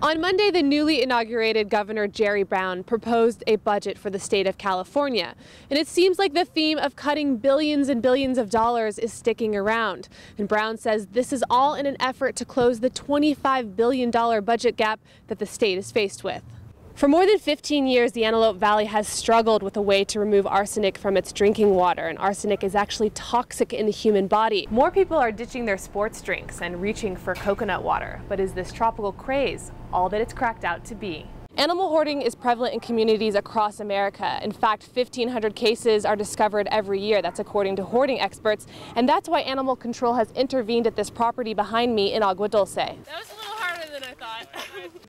On Monday, the newly inaugurated Governor Jerry Brown proposed a budget for the state of California. And it seems like the theme of cutting billions and billions of dollars is sticking around. And Brown says this is all in an effort to close the $25 billion budget gap that the state is faced with. For more than 15 years, the Antelope Valley has struggled with a way to remove arsenic from its drinking water, and arsenic is actually toxic in the human body. More people are ditching their sports drinks and reaching for coconut water, but is this tropical craze all that it's cracked out to be? Animal hoarding is prevalent in communities across America. In fact, 1,500 cases are discovered every year. That's according to hoarding experts, and that's why Animal Control has intervened at this property behind me in Agua Dulce. That was a little harder than I thought.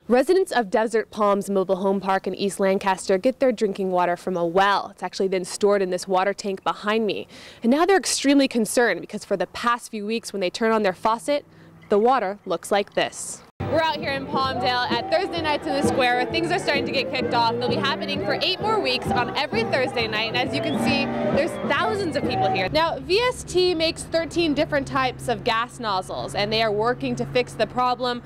Residents of Desert Palms Mobile Home Park in East Lancaster get their drinking water from a well. It's actually then stored in this water tank behind me. And now they're extremely concerned because for the past few weeks when they turn on their faucet, the water looks like this. We're out here in Palmdale at Thursday Nights in the Square where things are starting to get kicked off. They'll be happening for 8 more weeks on every Thursday night. And as you can see, there's thousands of people here. Now, VST makes 13 different types of gas nozzles and they are working to fix the problem.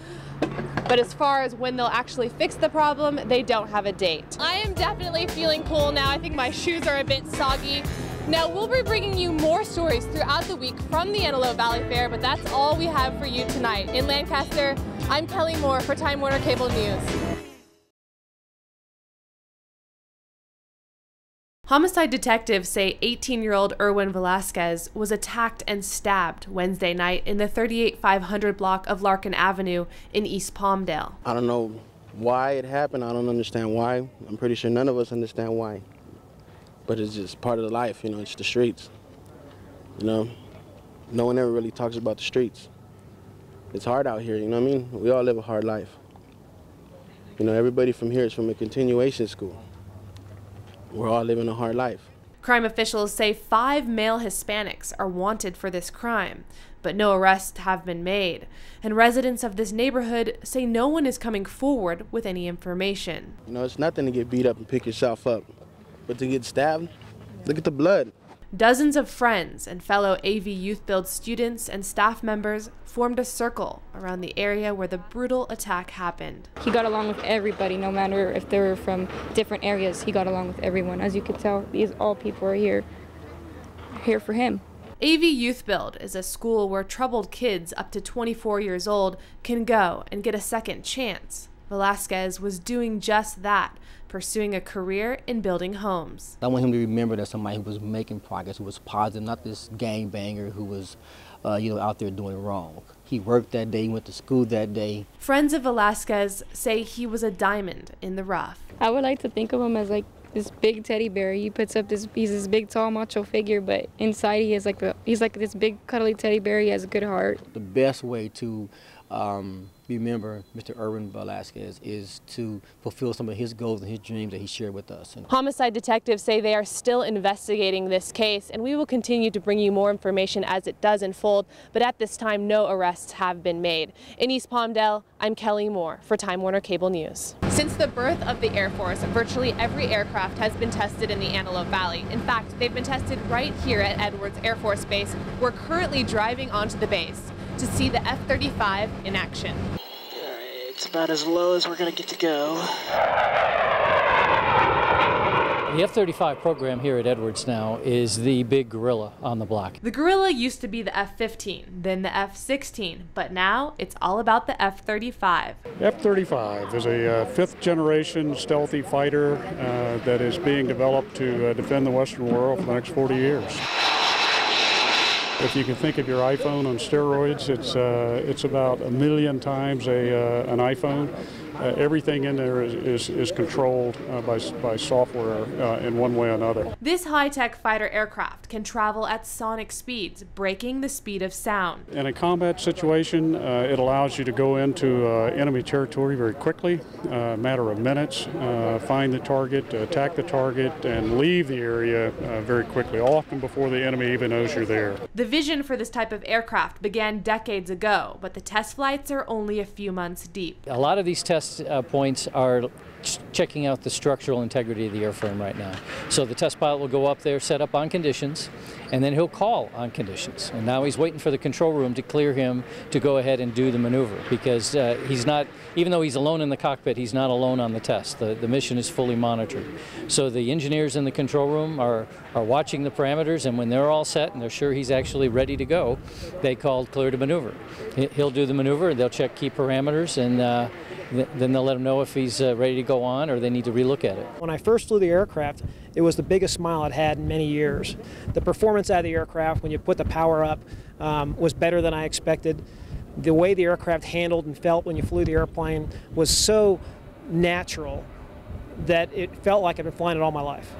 But as far as when they'll actually fix the problem, they don't have a date. I am definitely feeling cool now. I think my shoes are a bit soggy. Now, we'll be bringing you more stories throughout the week from the Antelope Valley Fair, but that's all we have for you tonight. In Lancaster, I'm Kelly Moore for Time Warner Cable News. Homicide detectives say 18-year-old Erwin Velasquez was attacked and stabbed Wednesday night in the 38500 block of Larkin Avenue in East Palmdale. I don't know why it happened. I don't understand why. I'm pretty sure none of us understand why. But it's just part of the life, you know, it's the streets. You know, no one ever really talks about the streets. It's hard out here, you know what I mean? We all live a hard life. You know, everybody from here is from a continuation school. We're all living a hard life. Crime officials say 5 male Hispanics are wanted for this crime, but no arrests have been made. And residents of this neighborhood say no one is coming forward with any information. You know, it's nothing to get beat up and pick yourself up, but to get stabbed, look at the blood. Dozens of friends and fellow AV Youth Build students and staff members formed a circle around the area where the brutal attack happened. He got along with everybody, no matter if they were from different areas. He got along with everyone. As you can tell, all people are here for him. AV Youth Build is a school where troubled kids up to 24 years old can go and get a second chance. Velasquez was doing just that, pursuing a career in building homes. I want him to remember that somebody who was making progress, who was positive, not this gangbanger who was out there doing wrong. He worked that day, he went to school that day. Friends of Velasquez say he was a diamond in the rough. I would like to think of him as like this big teddy bear. He puts up he's this big, tall, macho figure, but inside he's like this big, cuddly teddy bear. He has a good heart. The best way to remember Mr. Erwin Velasquez is to fulfill some of his goals and his dreams that he shared with us. Homicide detectives say they are still investigating this case, and we will continue to bring you more information as it does unfold, but at this time, no arrests have been made. In East Palmdale, I'm Kelly Moore for Time Warner Cable News. Since the birth of the Air Force, virtually every aircraft has been tested in the Antelope Valley. In fact, they've been tested right here at Edwards Air Force Base. We're currently driving onto the base to see the F-35 in action. It's about as low as we're going to get to go. The F-35 program here at Edwards now is the big gorilla on the block. The gorilla used to be the F-15, then the F-16, but now it's all about the F-35. F-35 is a fifth-generation stealthy fighter that is being developed to defend the Western world for the next 40 years. If you can think of your iPhone on steroids, it's about 1 million times an iPhone. Everything in there is controlled by software in one way or another. This high-tech fighter aircraft can travel at sonic speeds, breaking the speed of sound. In a combat situation, it allows you to go into enemy territory very quickly, a matter of minutes, find the target, attack the target, and leave the area very quickly, often before the enemy even knows you're there. The vision for this type of aircraft began decades ago, but the test flights are only a few months deep. A lot of these test points are checking out the structural integrity of the airframe right now. So the test pilot will go up there, set up on conditions, and then he'll call on conditions. And now he's waiting for the control room to clear him to go ahead and do the maneuver, because he's not, even though he's alone in the cockpit, he's not alone on the test. The mission is fully monitored. So the engineers in the control room are watching the parameters, and when they're all set and they're sure he's actually ready to go, they call clear to maneuver. He'll do the maneuver, they'll check key parameters, and then they'll let him know if he's ready to go on or they need to relook at it. When I first flew the aircraft, it was the biggest smile I'd had in many years. The performance out of the aircraft, when you put the power up, was better than I expected. The way the aircraft handled and felt when you flew the airplane was so natural that it felt like I've been flying it all my life.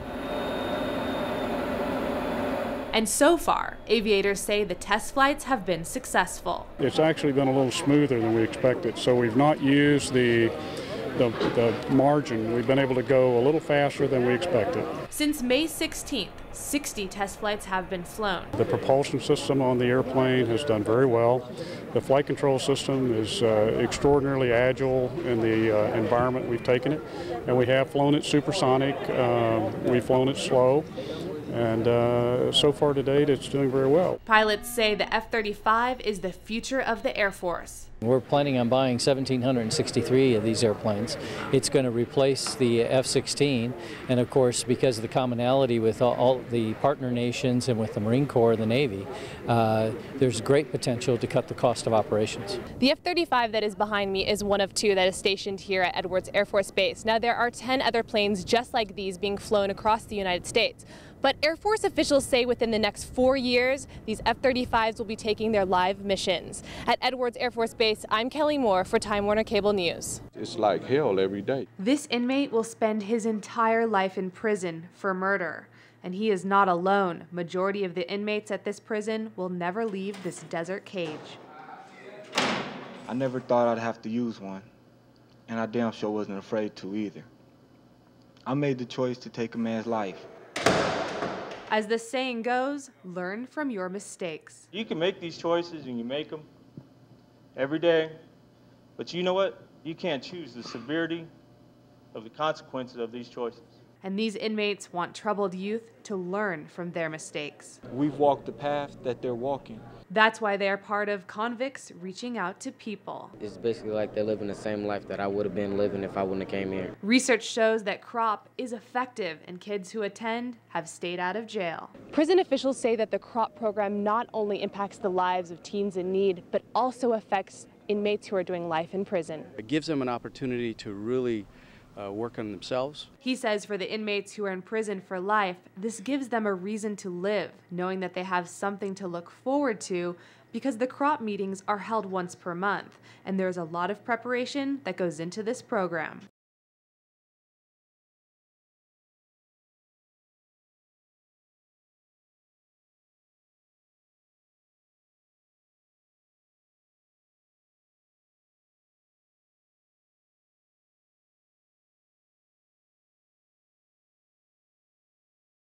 And so far, aviators say the test flights have been successful. It's actually been a little smoother than we expected, so we've not used the margin. We've been able to go a little faster than we expected. Since May 16th, 60 test flights have been flown. The propulsion system on the airplane has done very well. The flight control system is extraordinarily agile in the environment we've taken it, and we have flown it supersonic. We've flown it slow. And so far to date, it's doing very well. Pilots say the F-35 is the future of the Air Force. We're planning on buying 1,763 of these airplanes. It's going to replace the F-16, and of course, because of the commonality with all the partner nations and with the Marine Corps and the Navy, there's great potential to cut the cost of operations. The F-35 that is behind me is one of two that is stationed here at Edwards Air Force Base. Now, there are 10 other planes just like these being flown across the United States. But Air Force officials say within the next 4 years, these F-35s will be taking their live missions. At Edwards Air Force Base, I'm Kelly Moore for Time Warner Cable News. It's like hell every day. This inmate will spend his entire life in prison for murder. And he is not alone. Majority of the inmates at this prison will never leave this desert cage. I never thought I'd have to use one, and I damn sure wasn't afraid to either. I made the choice to take a man's life. As the saying goes, learn from your mistakes. You can make these choices, and you make them every day, but you know what? You can't choose the severity of the consequences of these choices. And these inmates want troubled youth to learn from their mistakes. We've walked the path that they're walking. That's why they are part of Convicts Reaching Out to People. It's basically like they're living the same life that I would have been living if I wouldn't have came here. Research shows that CROP is effective and kids who attend have stayed out of jail. Prison officials say that the CROP program not only impacts the lives of teens in need, but also affects inmates who are doing life in prison. It gives them an opportunity to really work on themselves. He says for the inmates who are in prison for life, this gives them a reason to live, knowing that they have something to look forward to, because the CROP meetings are held once per month, and there's a lot of preparation that goes into this program.